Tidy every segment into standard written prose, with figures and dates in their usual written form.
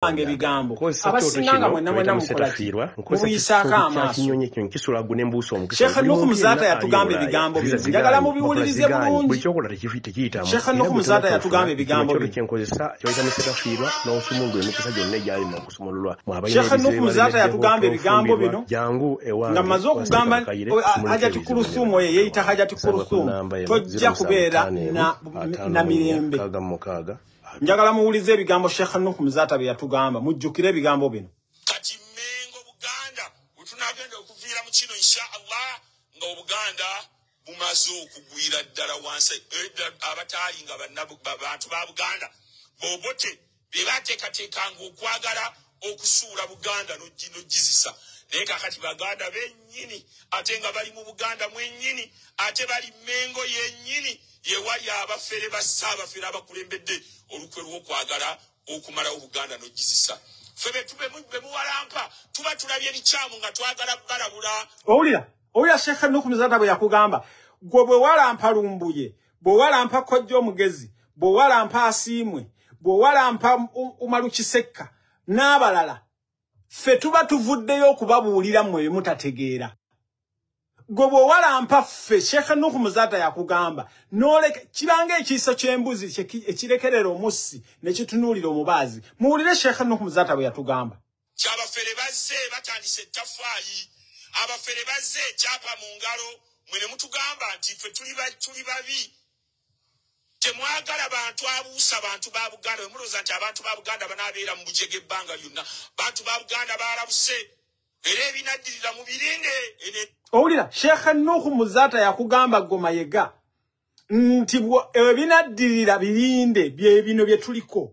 bange bigambo abasinganga mwenna mukolaki mubuyisako amaaso Sheikh Nuhu Muzata yatugamba ebigambo bino njagala mubiwulirize bulungi Sheikh Nuhu Muzata yatugamba ebigambo bino Sheikh Nuhu Muzata yatugamba ebigambo bino nga maze okugamba Hajati Kulusumu yeyita Hajati Kulusumu tojja kubeera na mirembe njagala muwulize ebigambo Sheikh Nuhu Muzata bye yatugamba mujjukire ebigambo bino kati Mengo Buganda utunagenda okuvira mu kino inshallah nga Obuganda bumaze okugwira ddala wansi abatalinga bantu ba Buganda bobote bebateekateekanga okwagala okusuula Buganda n'ogizisa naye kakati Baganda bennyini ate nga bali mu Buganda mwennyini ate bali Mengo yennyini yewali abafere basaabafere abakulembedde olukwe lw'okwagala okumala Buganda n'ogizisa febe tube muwalampa tuba tulabye ebikyamu nga twagala balabula owulira Sheikh Nuhu Muzata bwe yakugamba gwe bwe walampa Lumbuye bwe walampa Kojja Omugezi bwe walampa Asiimwe bwe walampa Umalukisekka n'abalala ffe tuba tuvuddeyo okubabuulira mmwe mutategeera gwe bwe walampa ffe Sheikh Nuhu Muzata yakugamba noleke kibanga ekiiso ky'embuzi ekirekerera omussi ne kitunuulira omubaazi muwulire Sheikh Nuhu Muzata bwe yatugamba kyabafere bazze batandise ettafaayi abafere bazze ekyapa mu ngalo mwe ne mutugamba nti ffe tuli babi temwagala bantu abuusa bantu ba Buganda mulowooza nti abantu ba Buganda banaabeera mu bujege ebbanga lyonna bantu ba Buganda baalabuse era ebinaddirira mu birinde owulira Sheikh Nuhu Muzata yakugamba Goma Yega nti ebinaddirira birinde bye bino bye tuliko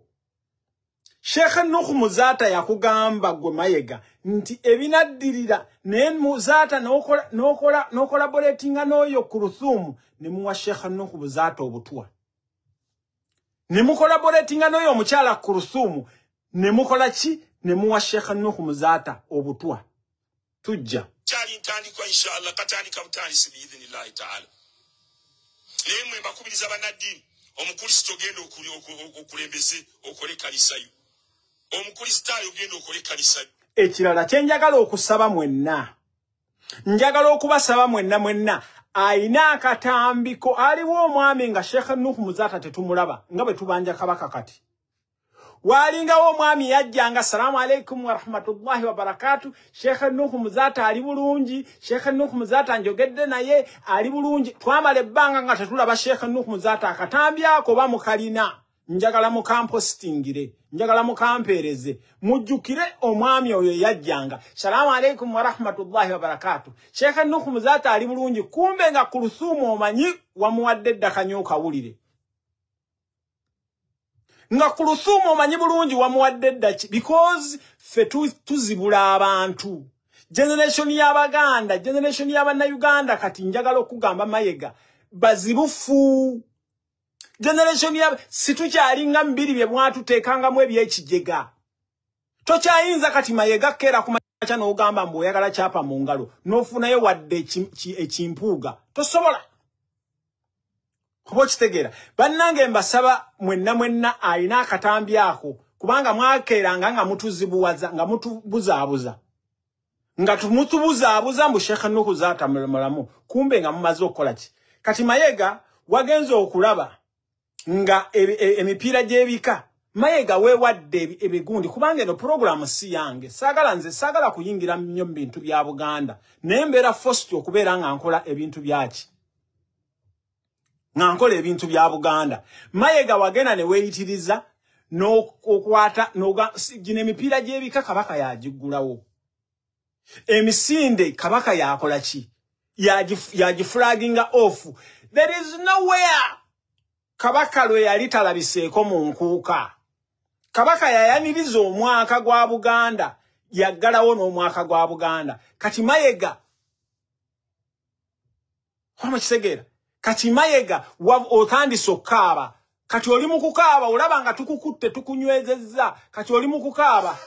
Sheikh Nuhu Muzata yakugamba Goma Yega nti ebinaddirira ne Muzata no collaboratinga n'oyo Kulusumu ne muwa Sheikh Nuhu Muzata obutwa ne mu collaboratinga n'oyo omukyala Kulusumu ne mukola ki ne muwa Sheikh Nuhu Muzata obutwa tujja chali ntandikwa inshallah katandika butandisi biidhnillahi ta'ala lemwe bakubiriza banadini omukristo gendo okulembeze okole kalisayo omukristayo gendo okole kalisayo ekirala kyenjagala okusaba mwenna njagala okubasaba mwenna aina akatambiko aliwo omwami nga Sheikh Nuhu Muzata tetumulaba nga bwe tubanja kabaka kati walingawo omwami yajjanga assalamu alaikum wa rahmatullahi wa barakatuh Sheikh Nuhu Muzata ali bulungi Sheikh Nuhu Muzata njogedde naye ali bulungi twamala ebbanga nga tetulaba Sheikh Nuhu Muzata akatambyako bamukalina njagala mukampostingire njagala mukampereze mujjukire omwami oyo yajjanga assalamu alaikum wa rahmatullahi wa barakatuh Sheikh Nuhu Muzata ali bulungi kumbe nga Kulusumu omanyi wamuwadde ddakanyuka wulire nga Kulusumu omanyi bulungi wamuwadde ddaki because fe tuzibula abantu generation y'Abaganda generation y'Abannayuganda kati njagala okugamba Mayega bazibufu generation situkyalinga mbiri bye mwatuteekangamu ebyekijega tokyayinza kati Mayega kera kumacha n'ogamba mbu oyagala kyapa mu ngalo n'ofunayo wadde ekimpuuga tosobola kubo kitegeera bannange mbasaba mwenna alina akatambyako kubanga mwakeeranga nga mutuzibuwaza nga mutubuzaabuza nga tumutubuzaabuza mbu Sheikh Nuhu Muzata mulamu kumbe nga mumaze okukola ki kati Mayega wagenze okulaba nga emipiira gy'ebika Mayega weewadde ebigundi kubanga eno program si yange saagala kuyingira nnyo mu bintu bya Buganda naye mbeera forced okubeera nga nkola ebintu byaki ngankola ebintu bya Buganda Mayega wagena ne weeyitiriza n'okwata gino emipiira gy'ebika kabaka yagiggulawo emisinde kabaka yakola ki yagiflaginga off there is nowhere kabaka lwe yali talabiseeko mu nkuuka kabaka yayaniriza omwaka gwa Buganda yaggalawo n'omwaka gwa Buganda kati Mayega wama kisegeera kati Mayega otandise okukaaba kati oli mu kukaaba olaba nga tukukutte tukunywezezza kati oli mu kukaaba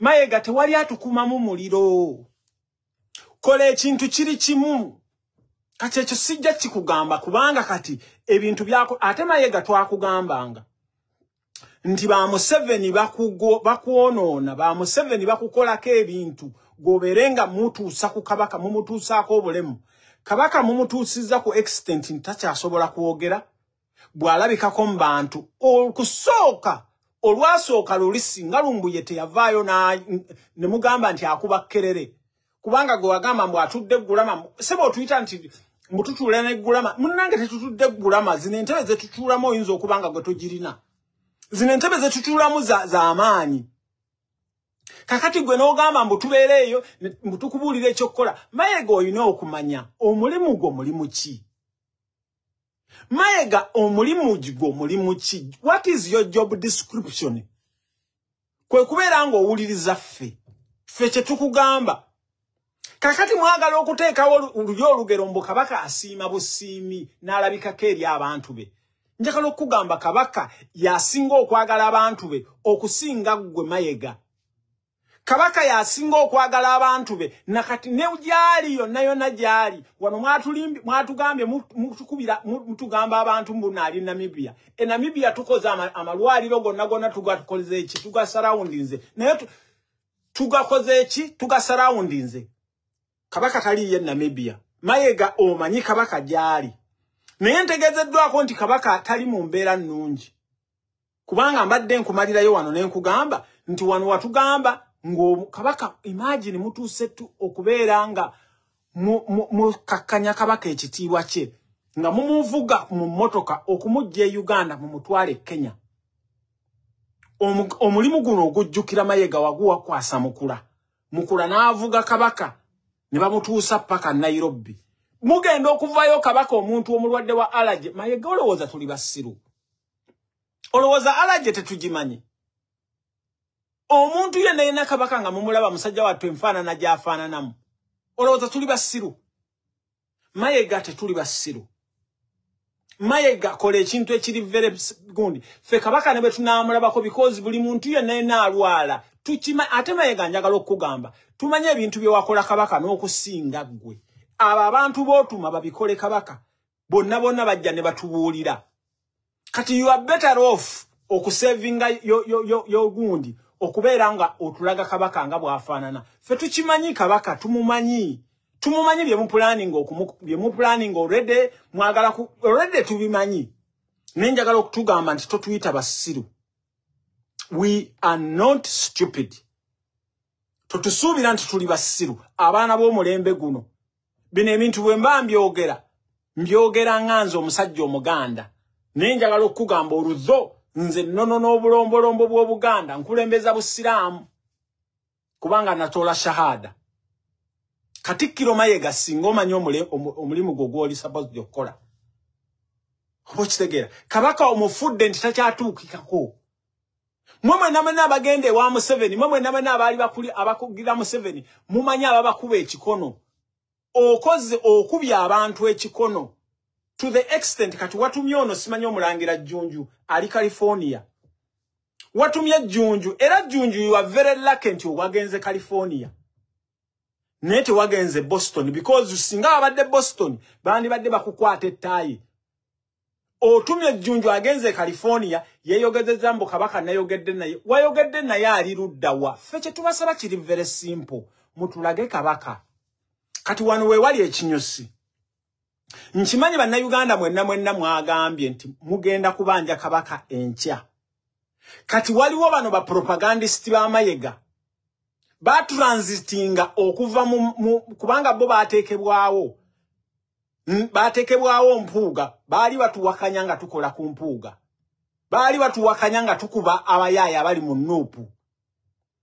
Mayiga tewali atukumamu muliro. Kola ekintu kiri kimu. Kati ekyo sijja kikugamba kubanga kati ebintu byako ate Mayiga twakugambanga. Nti ba Museveni bakuonoona, ba Museveni bakukolako ebintu goberenga mutuusa ku kabaka mumutuusaako obulemu. Kabaka mumutuusiza ku extent ntakyasobola kwogera. Bwalabikako mu bantu okusooka olwasooka lulisinga lumbuye teyavaayo ne mugamba nti akuba kerere. Kubanga gwe wagamba mbu atudde Gulama sebo otuyita nti mbututuula ne Gulama munnange tetutudde Gulama zino entebe ze tutuulamu oyinza okubanga gwe tugirina. Zino entebe ze tutuulamu za amaanyi. Kakati gwe n'ogamba mbu tubeereeyo mbu tukubuulira ekyokukola. Mayiga olina okumanya omulimu gwo mulimu ki? Mayiga omulimu gwo mulimu ki? What is your job description? Kwe kubeera ng'owuliriza ffe kye tukugamba. Kakati mwagala okuteekawo olugero mbu kabaka asiima busiimi n'alabikako eri abantu be. Njagala okugamba kabaka yasinga okwagala abantu be okusinga ggwe Mayiga. Kabaka yasinga okwagala abantu be nakati ne gyali yonna gyali wano mwatugambye mutugamba abantu mbuna ali Namibia. Namibia tukoze amalwaliro gonna tugakoze eki tugasaraundinze naye tugakoze eki tugasaraundinze. Kabaka taliye Namibia. Mayiga omanyi kabaka gyali. Naye ntegezeddwako nti kabaka tali mu mbeera nnungi. Kubanga mbadde nkumalirayo wano ne nkugamba nti wano watugamba kabaka imagine mutuuse okubeera nga mukakkanya kabaka ekitiibwa kye nga mumuvuga mu mmotoka okumujja e Uganda mu mutwale Kenya. Omulimu guno ogujjukira Mayiga waguwa kwasa mukula n'avuga kabaka ne bamutuusa paka Nairobi. Mugenda okuvayo kabaka omuntu omulwadde wa allergy. Mayiga olowooza tuli basiru? Olowooza allergy tetugimanyi? Omuntu yenna kabaka nga mumulaba musajja wattu enfaanana gy'afaananamu. Olowooza tuli basiru? Mayiga tetuli basiru. Mayiga kola ekintu ekiri very gundi. Ffe kabaka ne bwe tunaamulabako because buli muntu yenna alwala. Ate Mayiga njagala okugamba tumanye ebintu bye wakola kabaka n'okusinga ggwe. Abo abantu bootuma babikole kabaka bonna bajja ne batubuulira. Kati you are better off okusevinga yo gundi okubeera nga otulaga kabaka nga bw'afaanana. Ffe tukimanyi kabaka tumumanyi bye mu planning already mwagala already tubimanyi. Nenjagala okutugamba nti totuyita basiru. We are not stupid. Totusuubira nti tuli basiru abaana b'omulembe guno. Bino ebintu bwe mba mbyogera nganze omusajja Omuganda. Nenjagala okugamba oluzo nze nnono n'obulombolombo bw'Obuganda nkulembeza Busiraamu kubanga natoola shahada. Katikkiro Mayiga singa omanyi omulimu gwo gw'oli supposed okukola. Oba okitegeera kabaka omufudde nti takyatuukikako. Mwe mwenna abagenda ewa Museveni, mwe mwenna abaali abakugira Museveni mumanyi ababakuba ekikono. Okoze okubya abantu ekikono to the extent kati watumye ono simanyi omulangira Jjunju ali California. Watumye Jjunju era Jjunju you are very lucky nti wagenze California. Nete wagenze Boston because singa abadde Boston bandi badde bakukwata ettaayi. Otumye Jjunju agenze California yeyogezeza mbu kabaka nayogedde naye. Wayogedde naye ali ludda wa. Ffe kye tubasaba kiri very simple. Mutulage kabaka. Kati wano we wali ekinyusi. Nkimanyi bannayuganda mwenna mwagambye nti mugenda kubanja kabaka enkya. Kati waliwo bano ba propagandist ba Mayiga. Batransitinga okuva kubanga bo bateekebwawo. Bateekebwawo Mpuuga. Baali batuwakanya nga tukola ku Mpuuga. Baali batuwakanya nga tukuba abayaaya abali mu Nuupu.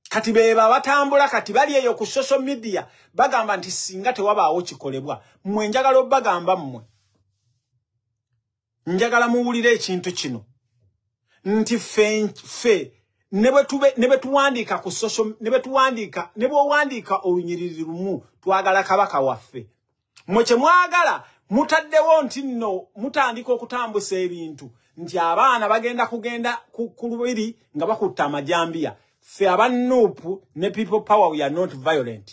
Kati beba batambula kati bali eyo ku social media bagamba nti singa tewabaawo kikolebwa. Mmwe njagala obagamba mmwe. Njagala muwulire ekintu kino. Nti ffe ne betuwandiika ku social ne bw'owandiika olunyiriri lumu twagala kabaka waffe. Mmwe kye mwagala mutaddewo nti nno mutandika okutambusa ebintu nti abaana bagenda ku lubiri nga bakutta amajambiya. Fe abanupu ne people power, we are not violent.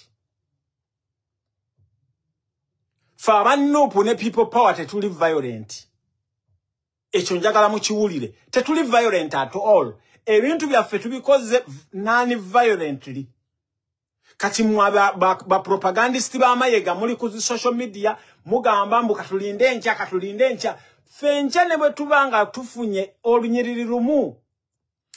Fe abanupu ne people power tetuli violent. Echo njagala mukiwulire. Tetuli violent at all. Ebintu byaffe tubikoze non-violently. Kati ba propagandisti ba Mayega muli ku social media mugamba mbu katulinde ncha fencha ne bwe tubanga tufunye olunyiriri lumu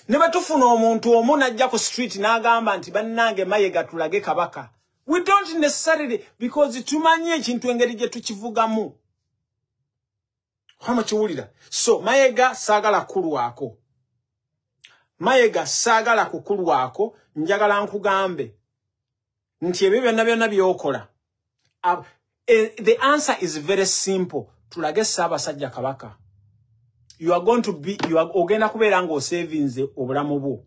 ne bwe tufuna omuntu omuna ajja ku street n'agamba nti bannange Mayega tulage kabaka. We don't necessarily, because tumanyi ekintu engeri gye tukivugamu. Hama kiwulira. So Mayega sagala kulwako. Mayega sagala kukulwako, njagala nkugambe nti ebyo byonna byokola. The answer is very simple. Tulage Ssaabasajja Kabaka. You are going to be, ogenda kubeera ng'osevinze obulamu bwo.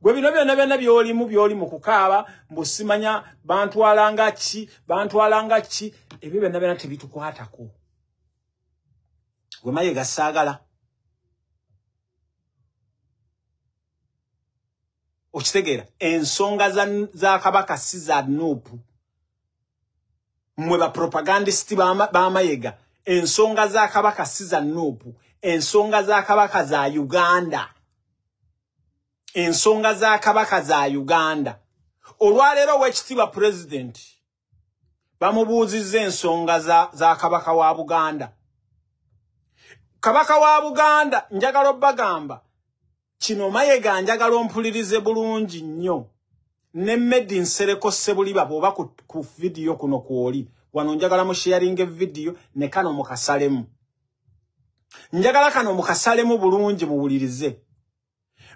Gwe bino byonna byolimu kukaaba mbusimanya bantwalanga ki ebyo byonna tebitukwatako. Gwe Mayega saagala. Okitegeera ensonga za Kabaka si za Nuupu. Mwe ba propagandisti ba Mayega ensonga za Kabaka si za Nuupu. Ensonga za Kabaka za Uganda. Ensonga za Kabaka za Uganda. Olwaleero w'ekitiibwa president bamubuuzizza ensonga za Kabaka wa Buganda. Kabaka wa Buganda njagala obbagamba kino Mayega njagala ompulirize bulungi nnyo. Ne Medi Nsereko Ssebuliba bw'oba ku video kuno kwoli wano njagala mu sharing video ne kano mukasalemu. Njagala kano mukasalemu bulungi muwulirize.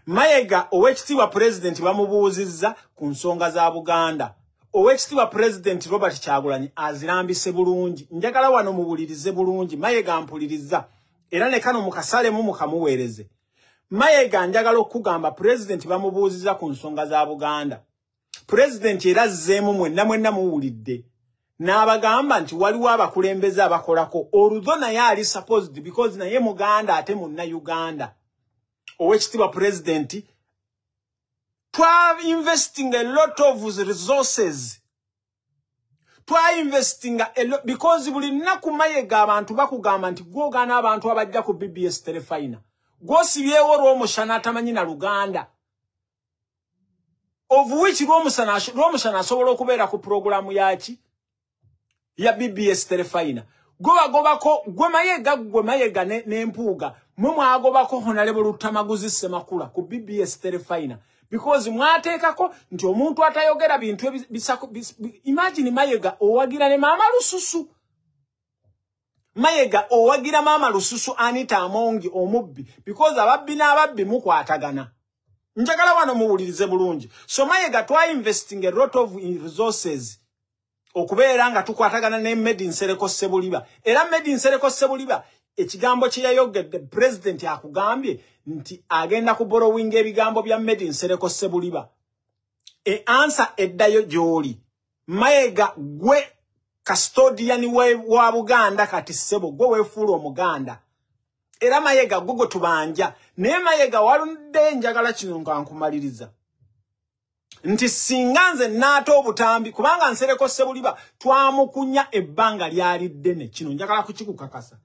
Mayega ow'ekitiibwa president bamubuuzizza ku nsonga za Buganda. Ow'ekitiibwa president Robert Kyagulanyi azirambise bulungi. Njagala wano muwulirize bulungi. Mayega mpuliriza era ne kano mukasalemu mukamuweereze. Mayega njagala okugamba president bamubuuzizza ku nsonga za Buganda. President era azzeemu mwenna muwulidde. N'abagamba nti waliwo abakulembeze abakolako. Oludho naye ali supposed because naye Muganda ate munna Uganda. Ow'ekitiibwa president investing a lot of resources. Investing a lot because buli nnaku Mayega abantu bakugamba nti gwogaana abantu abajja ku BBS Telefina. Gwosibyewo Rwomushana atamanyi na Luganda. Of which Rwomushana asobola okubeera ku programu yaki ya BBS Telefina. Gwe Mayega n'empuuga mwe mwagobako Honorable Lutamaguzi Ssemakula ku BBS Telefina. Because mwateekako nti omuntu atayogera bintu imagine Mayega owagira ne Maama Lususu. Mayega owagira Maama Lususu Anita Amongi omubbi because ababbi n'ababbi mukwatagana. Njagala wano muwulirize bulungi. So Mayega investing a lot of resources okubeera nga tukwatagana ne Medi Nsereko Ssebuliba. Era Medi Nsereko Ssebuliba ekigambo kye yayogedde president akugambye nti agenda kuborrowinga ebigambo bya Medi Nsereko Ssebuliba. Answer eddayo gy'oli. Mayega gwe custodian wa Buganda kati ssebo gwe weefuula Omuganda. Era Mayega gwe tubanja. Naye Mayega waludde njagala kino nkankumaliriza. Nti singa nze naata obutambi kubanga Nsereko Ssebuliba twamukunya ebbanga lyali ddene kino njagala kukikukakasa.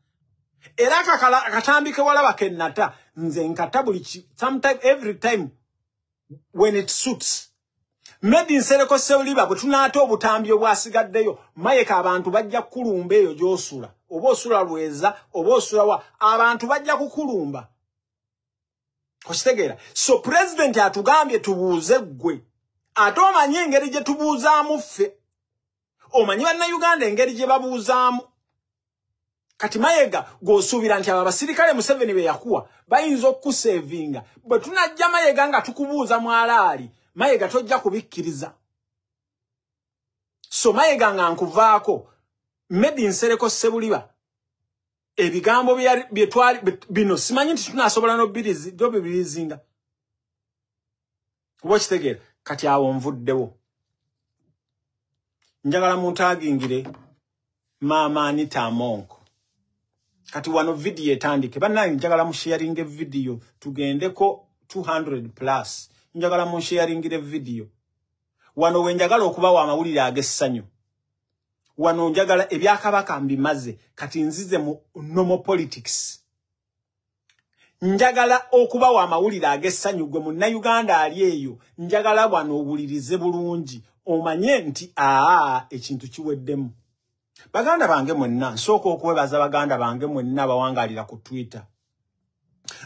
Era akatambi ke walaba kennata nze nkata buli sometime every time when it suits. Medi Nsereko Ssebuliba bwe tunaata obutambi obwasigaddeyo Mayega abantu bajja kukulumba eyo gy'osula. Oba osula Lweza oba osula wa abantu bajja kukulumba. Okitegeera. So president atugambye tubuuze ggwe. Ate omanyi engeri gye tubuuzaamu ffe. Omanyi bannayuganda engeri gye babuuzaamu. Kati Mayega g'osuubira nti abo abasirikale Museveni be yakuwa bayinza okukuseevinga. Bwe tunajja Mayega nga tukubuuza mwalaali, Mayega tojja kubikkiriza. So Mayega nga nkuvaako, Medi Nsereko Ssebuliba, ebigambo bye twali bino simanyi nti tunaasobola n'obibirizinga. Kuba okitegeera, kati awo nvuddewo. Njagala muntagingire Maama Anita Amonko. Kati wano video etandike. Bannange njagala mu sharing video tugendeko 200 plus. njagala mu sharingire video wano wenjagala okuba wa mawulire agessanyo wano njagala ebyakabaka mbimaze kati nzize mu normal politics njagala okuba wa mawulire agessanyo gwe munna Uganda ali eyo njagala wano obulirize bulungi omanye nti ekintu kiweddemu baganda bange mwenna nsooka okwebaza baganda bange mwenna bawangalira ku Twitter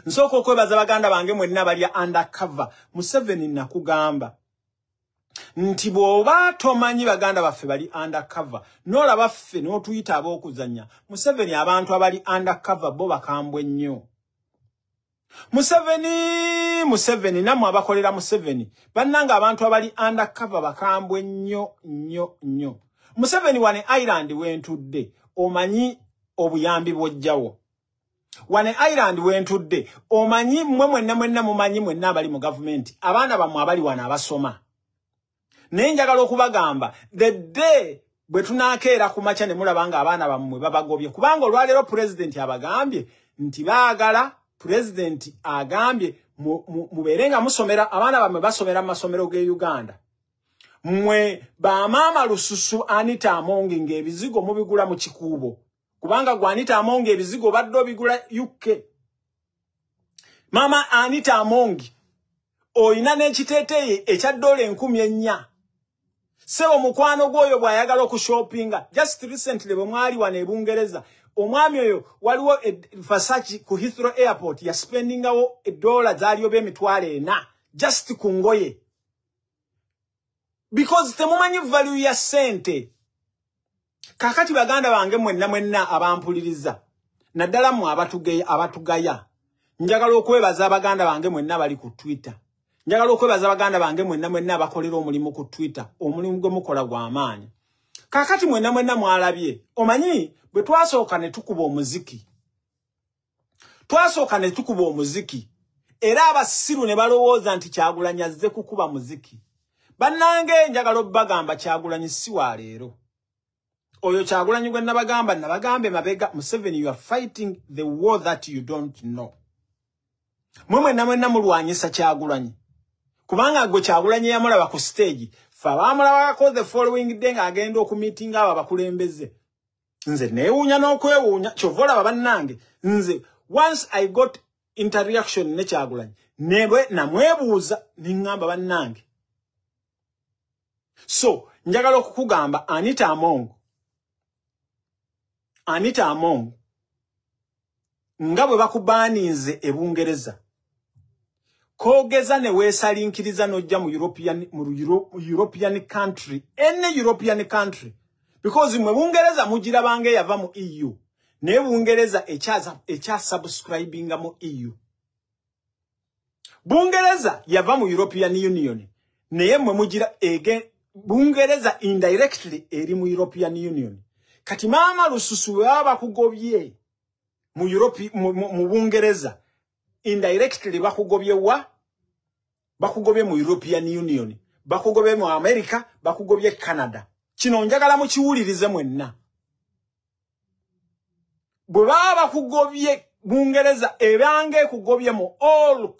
nsooka okwebaza baganda bange mwenna bali undercover Museveni nakugamba nti bwoba tomanyi baganda baffe bali undercover nola baffe no Twitter ab'okuzanya Museveni abantu abali undercover bo bakambwe nnyo Museveni namwe abakolera Museveni bannanga abantu abali undercover bakambwe nnyo Museveni wane Island wentudde omanyi obuyambi bwojjawo wane Island wentudde omanyi mwenna mumanyi mwenna abali mu government abaana bamwe abali wana abasoma nenjagala okubagamba the day bwe tunakeera ku macha ne mulabanga abaana bamwe babagobye kubanga olwalero president abagambye nti baagala president agambye muberenga musomera abaana bamwe basomera masomero ge Uganda mwe ba mama lususu Anita Amongi ngebizigo mubigula mu kikuubo kubanga gwa Anita Amongi ebizigo baddo bigula UK mama Anita Amongi oyina n'ekiteeteye ekya $4,000 sebo mukwano gwoyo bwayagala okushoppinga just recently bwe mwali wana ebungereza omwami oyo waliwo Versace ku Heathrow Airport ya spendingawo $1 zaliyo $40,000 just ku ngoye because temumanyi value ya sente kakati baganda bange mwenna abampuliriza naddala mu abatugaya njagala okwebaza abaganda bange mwenna bali ku Twitter njagala okwebaza abaganda bange mwenna abakolera omulimu ku Twitter omulimu gwe mukola gw'amaanyi kakati mwenna mwalabye omanyi bwe twasooka ne tukuba omuziki era abasiru ne balowooza nti Kyagulanyi azze kukuba muziki bannange njagala obbagamba Kyagulanyi si wa leero oyo Kyagulanyi gwe nabagambe mabega Museveni you are fighting the war that you don't know mwenna mulwanyisa Kyagulanyi kubanga gwe Kyagulanyi yamulaba ku stage fa bamulabako the following day agenda okumeetinga aba bakulembeze nze neewuunya n'okwewuunya kyovola bannange nze once I got interaction ne Kyagulanyi namwebuuza ningamba bannange so njagala okukugamba Anita Amongo nga bwe bakubaaninze ebungereza kogeza ne weesalinkiriza nojja mu European country any European country because mwe bungereza mugira bange yava mu EU ne bungereza echa subscribinga mu EU bungereza yava mu European Union naye mwe mugira bungereza indirectly eri mu European Union kati mama lususu baba kugobye mu Europe mu bungereza indirectly bakugobye mu European Union bakugobye mu America bakugobye Canada kino njagala mu kiwulirize mwenna bwe baba kugobye bungereza ebange kugobye mu all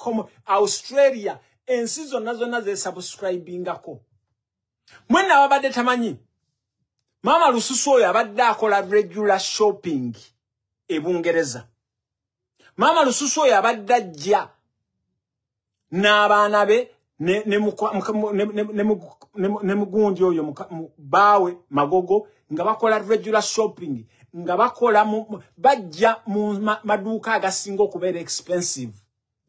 Australia ensi zonna ze subscribingako mwenna babadde tamanyi mama lususu oyo abadde akola regular shopping ebungereza mama lususu oyo abadde ajja n'abaana be ne mugundi oyo bawe magogo nga bakola regular shopping nga bakola bajja mu maduuka agasinga okubeera expensive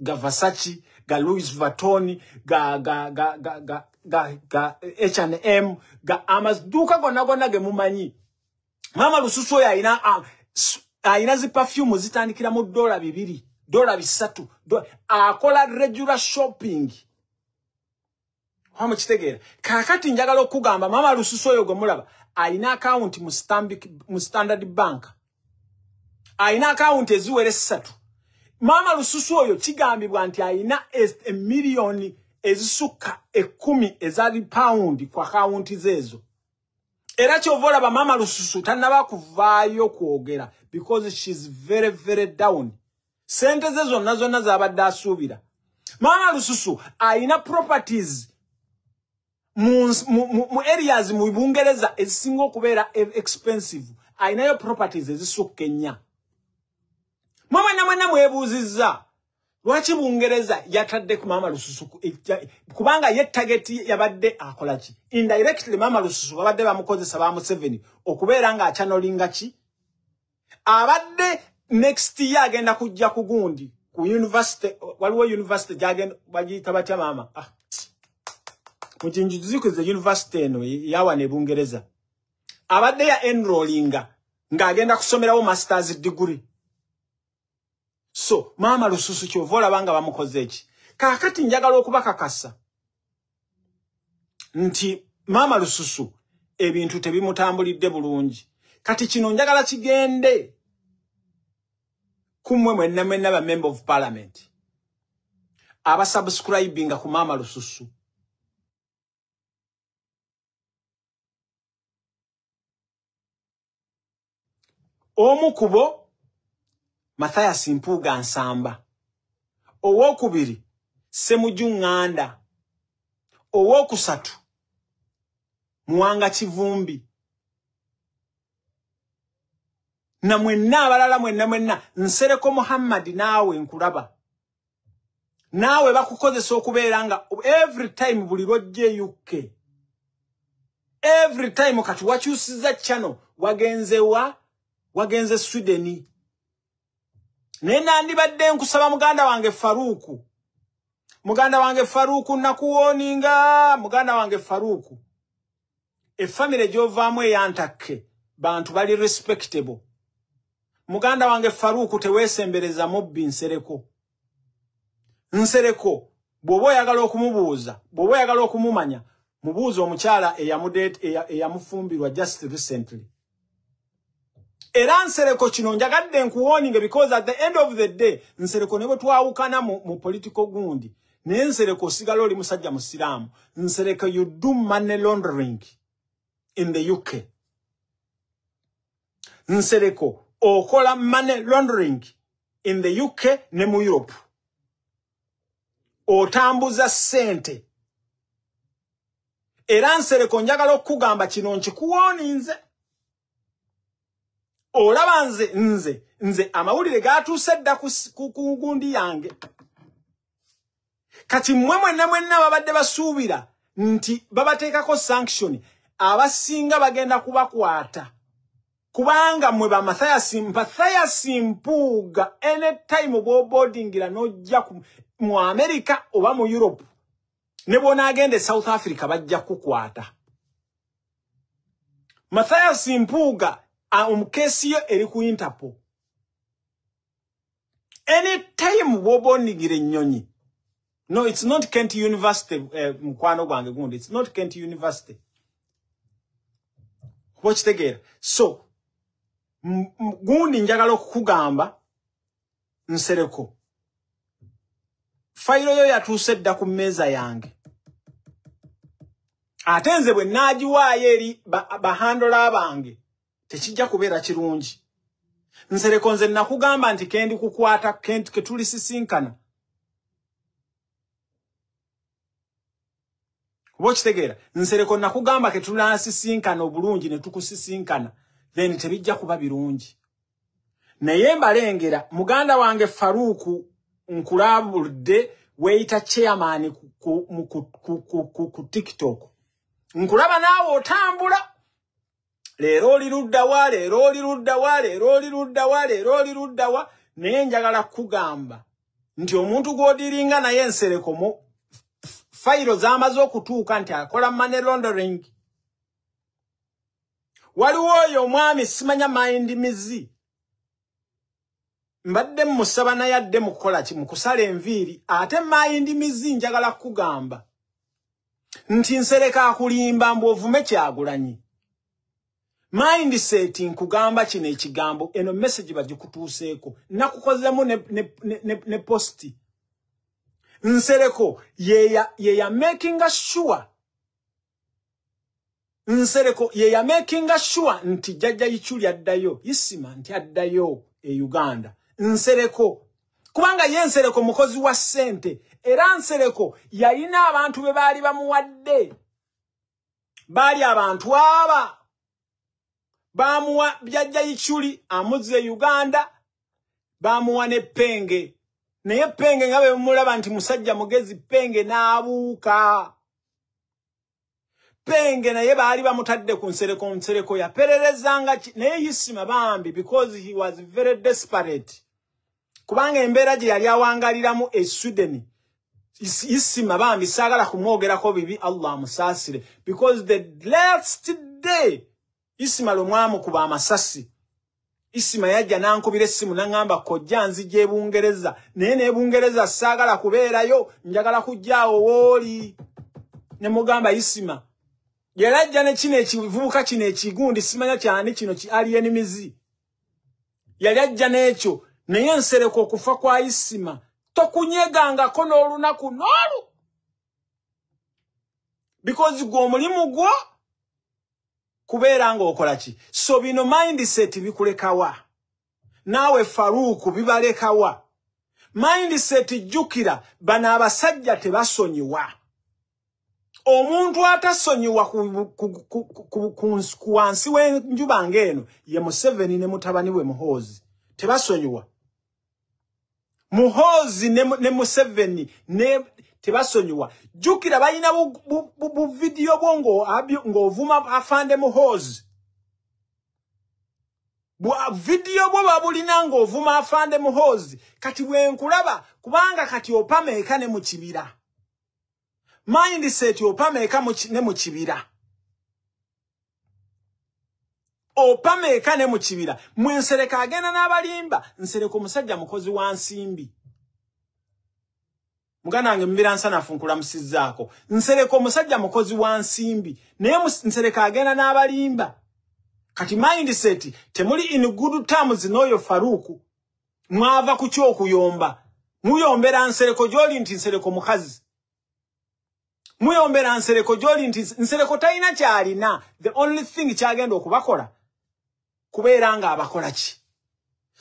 ga Versace ga Louis Vuitton ga H&M ga amaduuka gonna ge mumanyi mama lususu oyo ayina zi perfume zitandikira mu $2 $3 akola regular shopping hamukitegeera kakati njagala okugamba mama lususu oyo gwe mulaba ayina account mu Standard Bank ayina account eziwere 3 mama lususu oyo kigambibwa nti ayina $1,000,000 ezisuka 10 ezali pound kwa account zezo era kyovola ba mama lususu tanaba kuvaayo kwogera because she's very very down sente zezo nazo zabadde asuubira Mama Lususu aina properties mu areas mu Bungereza ezisinga okubeera expensive. Aina yo properties ezisukka ennya. Mwana mwebuuzizza lwaki Bungereza yatadde ku Mama Lususu kubanga ye target yabadde akola ki? Indirectly Mama Lususu babadde bamukozesa ba Museveni okubeera nga channelinga ki? Abadde next year agenda kujja ku gundi ku university waliwo university jagenda bagiyita batya mama mujinjuziku ze university eno yawa ne Bungereza abadde ya enrollinga nga agenda kusomerawo masters degree. So Mama Lususu kyovola banga bamukoze eki kakati njagala okubakakasa nti Mama Lususu ebintu tebimutambulidde bulungi. Kati kino njagala kigende kumwe mwenna ba member of parliament aba subscribinga ku Mama Lususu. Omukubo Mathias Mpuuga Nsamba, owokubiri Ssemujju Nganda, owokusatu Muwanga Kivumbi, na mwenna abalala mwenna Nsereko Muhammad naawe nkulaba. Naawe bakukozesa okubeera nga every time buli lwojje UK. Every time kati wakyusiza channel wagenze Sweden. Nena ndibadde nkusaba muganda wange Faruku. Muganda wange Faruku nakuwoninga muganda wange Faruku. Family gyovaamu eyantake bantu bali respectable. Muganda wange Faruku tewesembereza mubbi Nsereko. Nsereko bwoba oyagala okumubuuza, bwoba oyagala okumumanya, mubuuza omukyala eyamufumbirwa just recently. Era Nsereko kino njagadde nkuwoninge because at the end of the day Nsereko ne bwe twawukana mu political gundi ne Nsereko osigala oli musajja musiraamu. Nsereko you do money laundering in the UK. Nsereko okola money laundering in the UK ne mu Europe. Otambuza sente. Era Nsereko njagala okugamba kino nkikuwoninze. Olaba nze amawulire gatuuse dda ku gundi yange. Kati mwenna babadde basuubira nti babateekako sanction abasinga bagenda kubakwata. Kubanga mwe ba Mathias Mpuuga anytime boardingira nojja mu America oba mu Europe ne bona agende South Africa bajja kukwata. Mathias Mpuuga omukesi yo eri ku Interpol. Anytime boardingira ennyonyi. No, it's not Kent University mkwano gwange gundi. It's not Kent University. Wachitegeera. So gundi njagala okukugamba Nsereko. Fayiro yo yatuuse dda ku mmeeza yange. Ate nze bwe naagiwaayo eri bahandola abange tekijja kubeera kirungi. Nsereko nze nakugamba nti kendi kukwata ketulisisinkana. Wachitegeera. Nsereko nakugamba ketulanasisinkana obulungi ne tukusisinkana. Then tebijja kuba birungi. Naye mbalengera muganda wange Faruku nkulabudde weeyita chairman ku TikTok. Nkulaba naawe otambula. Leero olirudda wa naye njagala kugamba nti omuntu gw'odiringa naye Nsereko mu fayiro z'amaze okutuuka nti akola money laundering. Waliwo oyo omwami simanya mind mizi. Mbadde musaba naye adde mukola ki mukusala enviiri ate mind mizi njagala kugamba nti Nsereko akulimba mbovume Kyagulanyi. Mindset nkugamba kino ekigambo eno message bagikutuuseeko nakukozemu ne posti. Nsereko yeya making sure. Nsereko yeya making sure nti jajja Ichuli addayo Isima nti addayo Uganda. Nsereko kubanga ye Nsereko mukozi wa sente era Nsereko yalina abantu be baali bamuwadde baali abantu aba bamuwa Jjajja Ichuli amuzze Uganda bamuwa ne Penge naye Penge nga bwe mulaba nti musajja mugezi Penge n'abuuka Penge naye baali bamutadde ku Nsereko yapererezanga naye Isima bambi because he was very desperate kubanga embeera gye yali awangaliramu e Sweden Isima bambi saagala kumwogerako bibi Allah musaasire because the last day Isima lomwamu kuba amasasi Isima yajja nankubira essimu nangamba kojja nzije Bungereza naye ne Bungereza saagala kubeerayo njagala kujjaawo wooli ne mugamba Isima yalajja ne kino ekivubuka kino ekigundi simanya kyani kino ki alien mizi yali ajja n'ekyo naye Nsereko okufa kwa Isima tokunyegangako n'olunaku n'olu because gwe omulimu gwo kubeera ng'okola ki so bino mindset bikulekawa naawe Faruku bibalekawa mindset jjukira bano abasajja tebasonyiwa omuntu atasonyiwa ku wansi w'enjuba ng'eno ye Museveni ne mutabani we Muhoozi tebasonyiwa Muhoozi ne Museveni ne tebasonyiwa jjukira balina bu video bongo ng'ovuma afande Muhoozi video bwo babulina ng'ovuma afande Muhoozi kati bwenkulaba kubanga kati opameeka ne mu kibira mindset opameeka ne mu kibira opameeka ne mu kibira Nsereko agenda n'abalimba Nsereko musajja mukozi wa nsimbi muganda wange mbira nsanafu nkulamusizzaako Nsereko musajja mukozi wa nsimbi naye Nsereko agenda n'abalimba kati mindset temuli in good terms n'oyo Faruku mwava ku kyokuyomba muyombera Nsereko gy'oli nti Nsereko mukazi muyombera Nsereko gy'oli nti Nsereko talina kyalina the only thing kyagenda okubakola kubeera nga abakola ki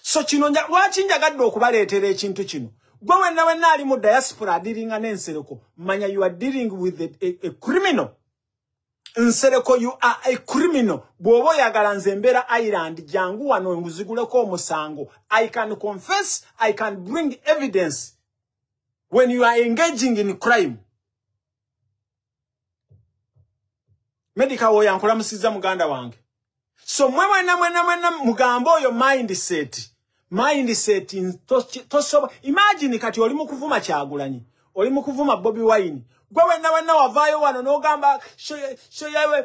so kino lwaki njagadde okubaleetera ekintu kino gwe wenna ali mu diaspora adiringa n'Nsereko manya you are dealing with a criminal Nsereko you are a criminal bw'oba oyagala nze mbeera Ireland jangu wano nguziguleko omusango I can confess I can bring evidence when you are engaging in crime medical wo yankulamusizza muganda wange so mwena mugamba oyo mindset tosoba imagine kati oli mu kuvuma Kyagulanyi oli mu kuvuma Bobi Wine gwe wenna wavaayo wano n'ogamba shoyawe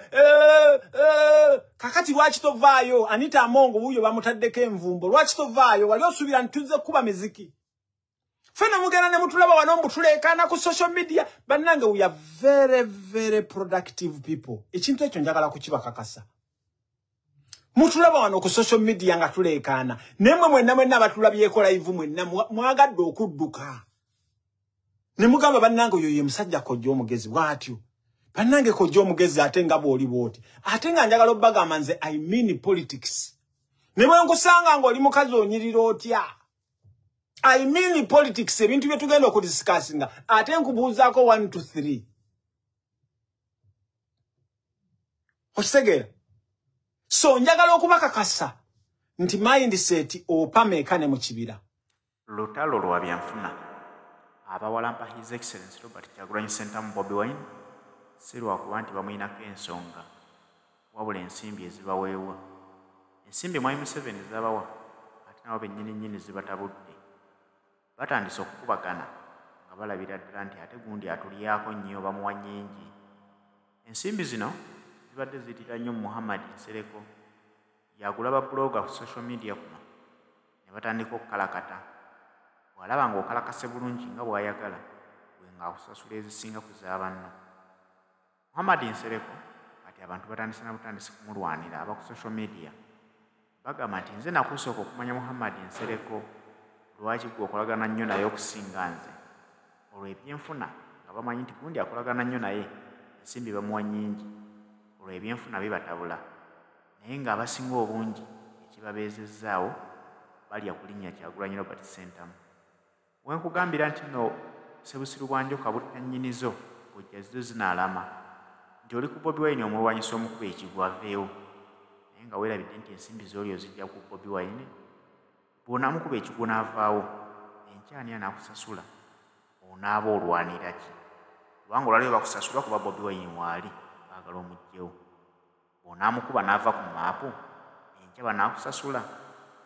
kakati lwaki tovaayo Anita Amongo wuyo bamutaddeko envumbo lwaki tovaayo wali osuubira ntuze kuba miziki fena mugenda ne mutulaba wano mbutuleekaana ku social media bannange we are very very productive people ekintu ekyo njagala kukibakakasa mutulaba wano ku social media nga tuleekaana nemwe mwenna abatulabyeko live mwenna mwagadde okudduka ne mugamba bannange oyo ye musajja kojja omugezi bw'atyo bannange kojja omugezi ate nga bw'oli bw'oti ate nga njagala obbagamba nze I mean politics ne bwe nkusanga ng'oli mukazi onyirira otya I mean politics ebintu bye tugenda okudiscussinga ate nkubuuzaako 1 to 3 okisegeera so njagala okubakakasa nti mindset opameeka ne mu kibira lutalo lwa byanfuna abawalampa His Excellency Robert Kyagulanyi Ssentamu Bobi Wine si lwakuba nti bamuyinako ensonga wabula ensimbi ezibaweebwa ensimbi mwami Museveni zabawa ate nabo bennyini zibatabudde batandise okukubagana nga balabira ddala nti ate gundi atulyako nnyo bamuwa nnyingi ensimbi zino zibadde zitira nnyo Muhammad Nsereko yagula babulooga ku social media kuno ne batandika okukalakata bw'alaba ng'okalakase bulungi nga bw'ayagala gwe ng'akusasula ezisinga ku z'abanno Muhammad Nsereko kati abantu batandise na butandisi kumulwanira aba ku social media bagamba nti nze nakusooka okumanya Muhammad Nsereko lwaki gwe okolagana nnyo naye okusinga nze olwo ebyenfuna nga bamanyi nti gundi akolagana nnyo naye ensimbi bamuwa nnyingi olwo ebyenfuna bibatabula naye ng'abasinga obungi ekibabeezezzaawo balya ku linnya Kyagulanyi Robert Ssentamu wenkugambira nti no Sebusiru bwanjoka butanyinizo bujja zizo zinaalama nti oli ku Bobi Wine omulwanyisa omukuba ekigwo aveewo naye nga weerabidde nti ensimbi z'oli ozijja ku Bobi Wine bw'onaamukuba ekigwo n'avaawo enkyani anaakusasula onaaba olwanira ki kubanga olwaliyo bakusasula kuba Bobi Wine waali baagala omugyewo bw'onaamukuba n'ava ku maapu enkya banaakusasula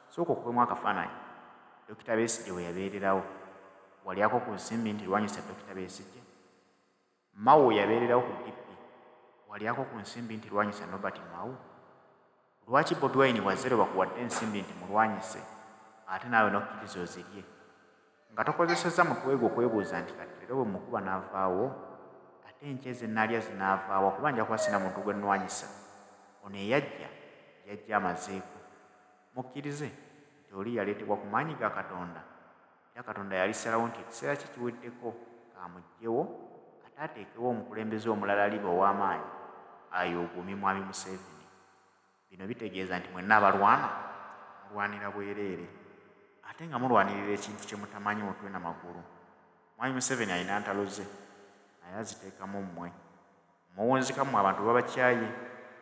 sooka okubemu akafaananyi Dr. Besigye we yabeererawo walyako ku nsimbi nti lwanyisa Dr. Besigye Mao yabeererawo ku DP walyako ku nsimbi nti lwanyisa Nobert Mao lwaki Bobi Wine wazere bakuwadde ensimbi nti mulwanyise ate naawe n'okkiriza ozirye nga tokozesezza mutwe gwo okwebuuza nti kati leero bwe mukuba n'avaawo ate enkya ezennaalya zinaavaawo kuba nja kuba sina muntu gwe nnwanyisa ono yajja amazeeko mukkirize nti oli yaleetebwa ku maanyi ga Katonda era Katonda yalisalawo nti ekiseera kye kiweddeko kaamugyewo ate ateekewo omukulembeze omulala aliba ow'amaanyi ayoogumi Mwami Museveni bino bitegeeza nti mwenna abalwana mulwanira bwereere ate nga mulwanirira ekintu kye mutamanyi mutwe na magulu Mwami Museveni alina ntalo ze naye aziteekamu mmwe muwunzikamu abantu babakyaye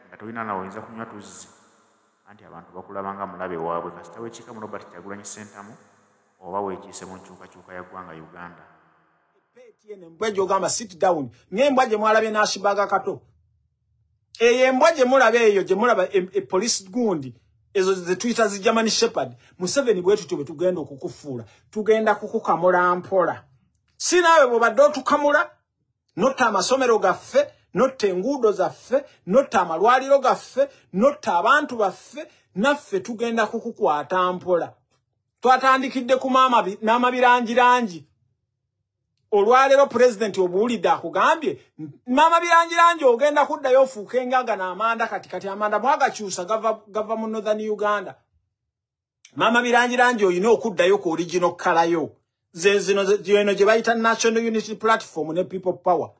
nga tolina nawe oyinza kunywa tuzzi anti abantu bakulaba nga mulabe waabwe kasita weekiikamu Robert Kyagulanyi Ssentamu oba weekiise mu nkyukakyuka ya ggwanga Uganda embwa gy'ogamba sit down ng'embwa gye mwalabye n'ashibaga kato eyo embwa gye mulaba eyo gye mulaba police gundi ezo ze tuyita zi German Shepherd Museveni bwe tutyo bwe tugenda okukufuula tugenda kukukamula mpola si naawe bw'obadde otukamula notta amasomero gaffe notta enguudo zaffe notta amalwaliro gaffe notta abantu baffe naffe tugenda kukukwata mpola twatandikidde ku n'amabirangirangi olwaleero pulezidenti obuwulidde akugambye maama birangirangi ogenda kuddayo ofuuka engaga n'amanda kati amanda mwagakyusa gava mu Northern Uganda maama birangirangi oyina okuddayo ku original kalayo zeno gye bayita National Unity Platform ne People Power